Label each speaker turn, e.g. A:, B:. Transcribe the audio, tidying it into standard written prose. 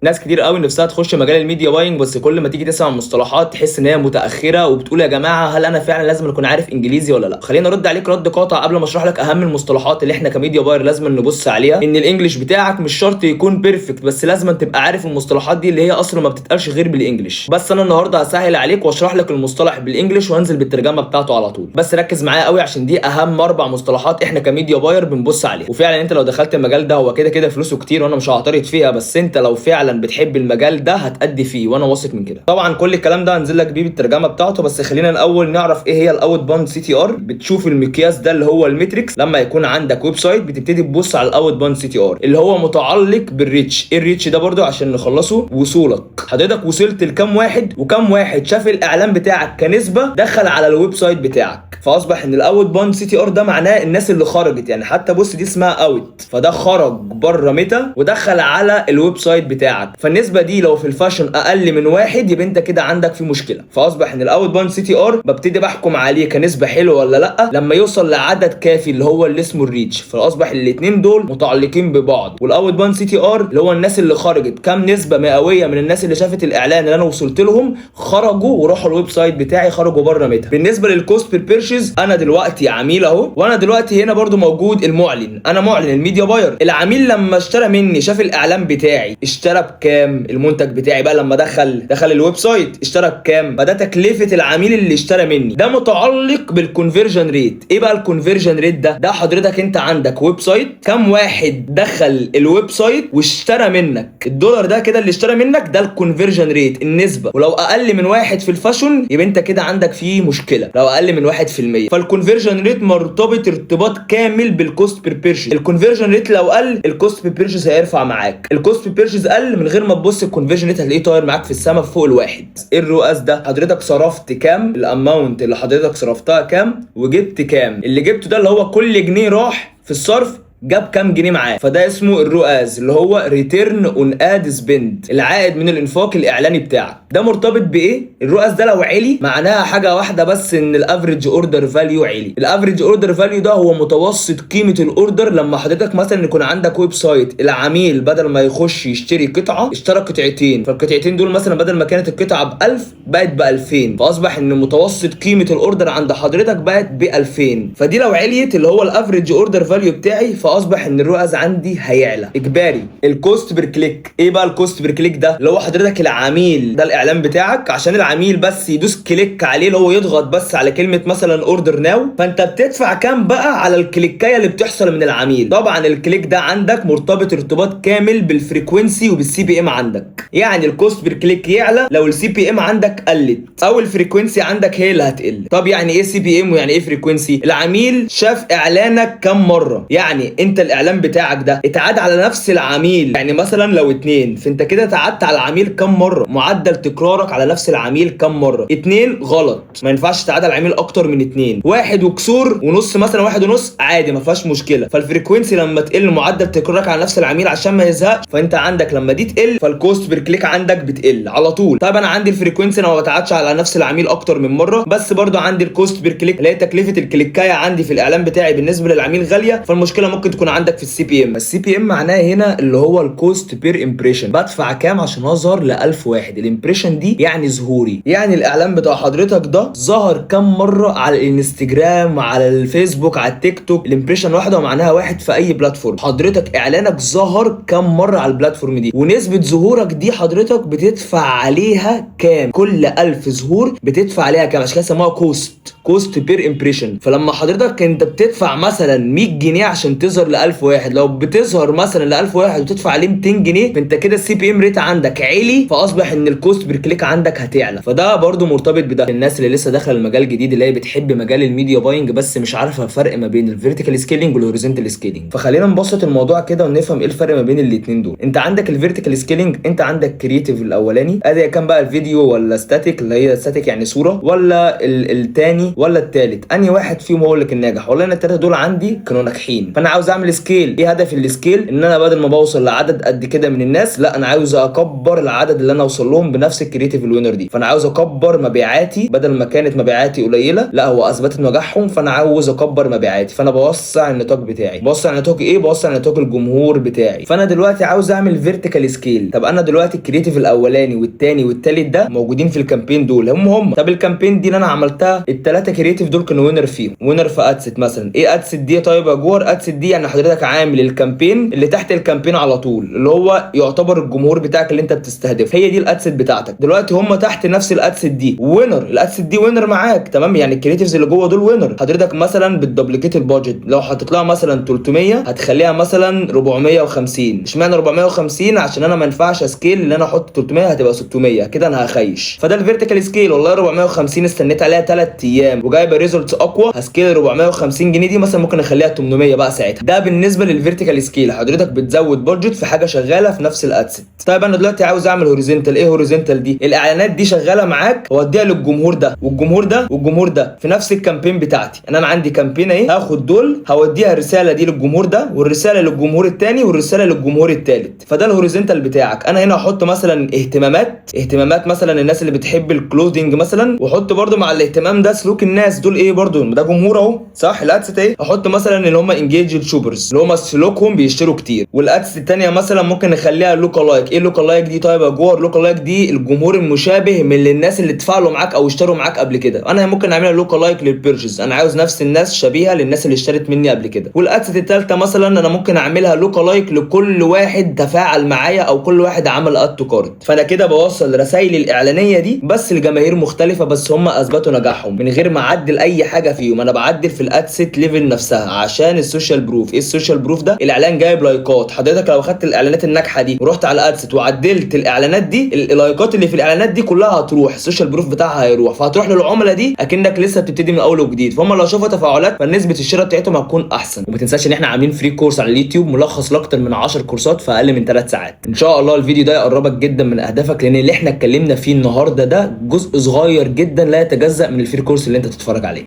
A: ناس كتير قوي نفسها تخش مجال الميديا باينج، بس كل ما تيجي تسمع مصطلحات تحس ان هي متاخره، وبتقول يا جماعه هل انا فعلا لازم اكون عارف انجليزي ولا لا؟ خليني ارد عليك رد قاطع قبل ما اشرح لك اهم المصطلحات اللي احنا كميديا باير لازم نبص عليها. ان الانجليش بتاعك مش شرط يكون بيرفكت، بس لازم تبقى عارف المصطلحات دي اللي هي اصلا ما بتتقالش غير بالانجليش. بس انا النهارده هسهل عليك واشرح لك المصطلح بالانجليش وانزل بالترجمه بتاعته على طول. بس ركز معايا قوي عشان دي اهم 4 مصطلحات احنا كميديا باير بنبص عليها. وفعلا انت لو دخلت المجال ده هو كده كده فلوسه كتير وانا مش هعترض فيها، بس انت لو فعلا بتحب المجال ده هتأدي فيه وانا واثق من كده. طبعا كل الكلام ده هنزل لك بيه بالترجمه بتاعته، بس خلينا الاول نعرف ايه هي الاوت باوند سي تي ار. بتشوف المقياس ده اللي هو الميتريكس. لما يكون عندك ويب سايت بتبتدي تبص على الاوت باوند سي تي ار اللي هو متعلق بالريتش. ايه الريتش ده برضو عشان نخلصه؟ وصولك. حضرتك وصلت لكام واحد، وكم واحد شاف الاعلان بتاعك كنسبه دخل على الويب سايت بتاعك. فاصبح ان الاوت باوند سي تي ار ده معناه الناس اللي خرجت، يعني حتى بص دي اسمها اوت، فده خرج بره ميتا ودخل على الويب سايت بتاعك. فالنسبه دي لو في الفاشن اقل من واحد يبقى انت كده عندك في مشكله. فاصبح ان الاوت باوند سي تي ار ببتدي بحكم عليه كنسبه حلوه ولا لا لما يوصل لعدد كافي اللي هو اللي اسمه الريتش. فاصبح الاثنين دول متعلقين ببعض. والاوت باوند سي تي ار اللي هو الناس اللي خرجت، كام نسبه مئويه من الناس اللي شافت الاعلان اللي انا وصلت لهم خرجوا وراحوا الويب سايت بتاعي، خرجوا بره ميتا. بالنسبه للكوست بير بيرشيز، انا دلوقتي عميل اهو، وانا دلوقتي هنا برضو موجود المعلن، انا معلن الميديا باير. العميل لما اشترى مني شاف الاعلان بتاعي اشترى بكام؟ المنتج بتاعي بقى لما دخل الويب سايت اشترى بكام؟ فده تكلفه العميل اللي اشترى مني. ده متعلق بالكونفرجن ريت. ايه بقى الكونفرجن ريت ده حضرتك انت عندك ويب سايت، كام واحد دخل الويب سايت واشترى منك الدولار ده كده اللي اشترى منك، ده الكونفرجن ريت النسبه. ولو اقل من 1 في الفاشن يبقى انت كده عندك فيه مشكله، لو اقل من 1%. فالكونفرجن ريت مرتبط ارتباط كامل بالكوست بير بيرشيز. الكونفرجن ريت لو قل الكوست بير بيرشيز هيرفع معاك. الكوست بير بيرشيز قل من غير ما تبص الكونفرجن ريت هتلاقيه طاير معاك في السما فوق الواحد. ايه الرؤاس ده؟ حضرتك صرفت كام، الاماونت اللي حضرتك صرفتها كام، وجبت كام. اللي جبته ده اللي هو كل جنيه راح في الصرف جاب كام جنيه معاه. فده اسمه الرؤاس اللي هو ريتيرن اون اد سبند، العائد من الانفاق الاعلاني بتاعك. ده مرتبط بايه؟ الرؤاس ده لو عالي معناها حاجه واحده بس، ان الافريج اوردر فاليو عالي. الافريج اوردر فاليو ده هو متوسط قيمه الاوردر. لما حضرتك مثلا يكون عندك ويب سايت، العميل بدل ما يخش يشتري قطعه اشترى قطعتين، فالقطعتين دول مثلا بدل ما كانت القطعه ب 1000 بقت ب 2000، فاصبح ان متوسط قيمه الاوردر عند حضرتك بقت ب 2000. فدي لو عليت اللي هو الافريج اوردر فاليو بتاعي، فاصبح ان الرؤاس عندي هيعلى اجباري. الكوست بير كليك. ايه بقى الكوست بير كليك ده؟ اللي هو حضرتك العميل ده الاعلان بتاعك، عشان العميل بس يدوس كليك عليه اللي هو يضغط بس على كلمه مثلا اوردر ناو، فانت بتدفع كام بقى على الكليكايه اللي بتحصل من العميل. طبعا الكليك ده عندك مرتبط ارتباط كامل بالفريكوينسي وبالسي بي ام عندك. يعني الكوست بير كليك يعلى لو السي بي ام عندك قلت او الفريكوينسي عندك هي اللي هتقل. طب يعني ايه سي بي ام ويعني ايه فريكوينسي؟ العميل شاف اعلانك كام مره، يعني انت الاعلان بتاعك ده اتعاد على نفس العميل، يعني مثلا لو 2 فانت كده اتعدت على العميل كام مره. معدل تكرارك على نفس العميل كام مره؟ 2 غلط، ما ينفعش تتعاد على العميل اكتر من 2. 1 وكسور ونص مثلا، 1 ونص عادي ما فيهاش مشكله. فالفريكوينسي لما تقل معدل تكرارك على نفس العميل عشان ما يزهقش، فانت عندك لما دي تقل فالكوست بير كليك عندك بتقل على طول. طيب انا عندي الفريكوينسي انا ما بتعادش على نفس العميل اكتر من مره، بس برضو عندي الكوست بير كليك اللي هي تكلفه الكليكايه عندي في الاعلان بتاعي بالنسبه للعميل غاليه، فالمشكله ممكن تكون عندك في السي بي ام. السي بي ام معناه هنا اللي هو الكوست بير امبريشن، بدفع كام عشان اظهر ل 1000 واحد. الامبريشن دي يعني ظهوري، يعني الاعلان بتاع حضرتك ده ظهر كام مره على الانستجرام وعلى الفيسبوك على التيك توك. الامبريشن واحده معناها واحد في اي بلاتفورم. حضرتك اعلانك ظهر كام مره على البلاتفورم دي، ونسبه ظهورك دي حضرتك بتدفع عليها كام. كل 1000 ظهور بتدفع عليها كام، عشان كده سموها كوست بير امبريشن. فلما حضرتك انت بتدفع مثلا 100 جنيه عشان تظهر ل 1000 واحد، لو بتظهر مثلا ل 1000 واحد وتدفع عليه 200 جنيه فانت كده السي بي ام ريت عندك عالي، فاصبح ان الكوست بير كليك عندك هتعلى. فده برضو مرتبط بده. الناس اللي لسه داخله المجال جديد اللي هي بتحب مجال الميديا باينج بس مش عارفه الفرق ما بين الفيرتيكال سكيلينج والهوريزونتال سكيلينج، فخلينا نبسط الموضوع كده ونفهم ايه الفرق ما بين الاثنين دول. انت عندك الفيرتيكال سكيلينج، انت عندك كرييتيف الاولاني، ادي كان بقى الفيديو ولا ستاتيك اللي هي ستاتيك يعني صوره، ولا الثاني ولا الثالث، انهي واحد فيهم هو اللي كان ناجح؟ والله انا الثلاثه دول عندي كانوا ناجحين، فانا عاوز عاوز اعمل سكيل. ايه هدف السكيل؟ ان انا بدل ما بوصل لعدد قد كده من الناس، لا انا عاوز اكبر العدد اللي انا اوصل لهم بنفس الكرييتيف الوينر دي. فانا عاوز اكبر مبيعاتي، بدل ما كانت مبيعاتي قليله لا هو اثبتت نجاحهم، فانا عاوز اكبر مبيعاتي. فانا بوسع النطاق بتاعي. بوسع نطاق ايه؟ بوسع نطاق الجمهور بتاعي. فانا دلوقتي عاوز اعمل فيرتيكال سكيل. طب انا دلوقتي الكرييتيف الاولاني والثاني والثالث ده موجودين في الكامبين دول هم. طب الكامبين دي اللي انا عملتها الثلاثه كرييتيف دول كانوا وينر فيهم. وينر في ادست مثلا. ايه ادست دي؟ طيب يا جوار، ادست دي يعني حضرتك عامل الكامبين اللي تحت الكامبين على طول، اللي هو يعتبر الجمهور بتاعك اللي انت بتستهدفه، هي دي الادست بتاعتك. دلوقتي هم تحت نفس الادست دي وينر، الادست دي وينر معاك تمام، يعني الكرييتيفز اللي جوه دول وينر. حضرتك مثلا بتدبليكيت البادجت، لو حطيت لها مثلا 300 هتخليها مثلا 450. اشمعنى 450؟ عشان انا ما ينفعش اسكيل ان انا احط 300 هتبقى 600 كده انا هخيش. فده الفيرتيكال سكيل. والله 450 استنيت عليها 3 ايام وجايبه ريزلتس اقوى، هسكيل 450 جنيه دي مثلا ممكن اخليها 800 بقى ساعتها. ده بالنسبه للفيرتيكال سكيل، حضرتك بتزود بادجت في حاجه شغاله في نفس الادست. طيب انا دلوقتي عاوز اعمل هوريزونتال. ايه هوريزونتال دي؟ الاعلانات دي شغاله معاك واديها للجمهور ده والجمهور ده والجمهور ده في نفس الكامبين بتاعتي. انا عندي كامبين اهي، هاخد دول هوديها الرساله دي للجمهور ده والرساله للجمهور الثاني والرساله للجمهور الثالث. فده الهوريزونتال بتاعك. انا هنا هحط مثلا اهتمامات مثلا الناس اللي بتحب الكلودينج مثلا، واحط برده مع الاهتمام ده سلوك الناس دول. ايه برده ده جمهور اهو صح. الادست اهي احط مثلا اللي هم انجيج شوبرز اللي هم سلوكهم بيشتروا كتير. والادست الثانيه مثلا ممكن نخليها لوكا لايك. ايه لوكا لايك دي؟ طيب يا جوار، لوكا لايك دي الجمهور المشابه من الناس اللي اتفاعلوا معاك او اشتروا معاك قبل كده. انا ممكن اعملها لوكا لايك للبيرجز، انا عاوز نفس الناس شبيهه للناس اللي اشترت مني قبل كده. والادست الثالثه مثلا انا ممكن اعملها لوكا لايك لكل واحد تفاعل معايا او كل واحد عمل اد تو كارت. فانا كده بوصل رسائلي الاعلانيه دي بس لجماهير مختلفه، بس هم اثبتوا نجاحهم من غير ما اعدل اي حاجه فيهم. انا بعدل في الادست ليفل نفسها عشان السوشيال بروف. ايه السوشيال بروف ده؟ الاعلان جايب لايكات. حضرتك لو خدت الاعلانات الناجحه دي ورحت على ادست وعدلت الاعلانات دي، اللايكات اللي في الاعلانات دي كلها هتروح، السوشيال بروف بتاعها هيروح، فهتروح للعملاء دي اكنك لسه بتبتدي من اول وجديد. فهم لو شافوا تفاعلات فنسبه الشراء بتاعتهم هتكون احسن. وما تنساش ان احنا عاملين فري كورس على اليوتيوب ملخص لاكتر من 10 كورسات في اقل من 3 ساعات. ان شاء الله الفيديو ده يقربك جدا من اهدافك، لان اللي احنا اتكلمنا فيه النهارده ده جزء صغير جدا لا يتجزأ من الفري كورس اللي انت تتفرج عليه.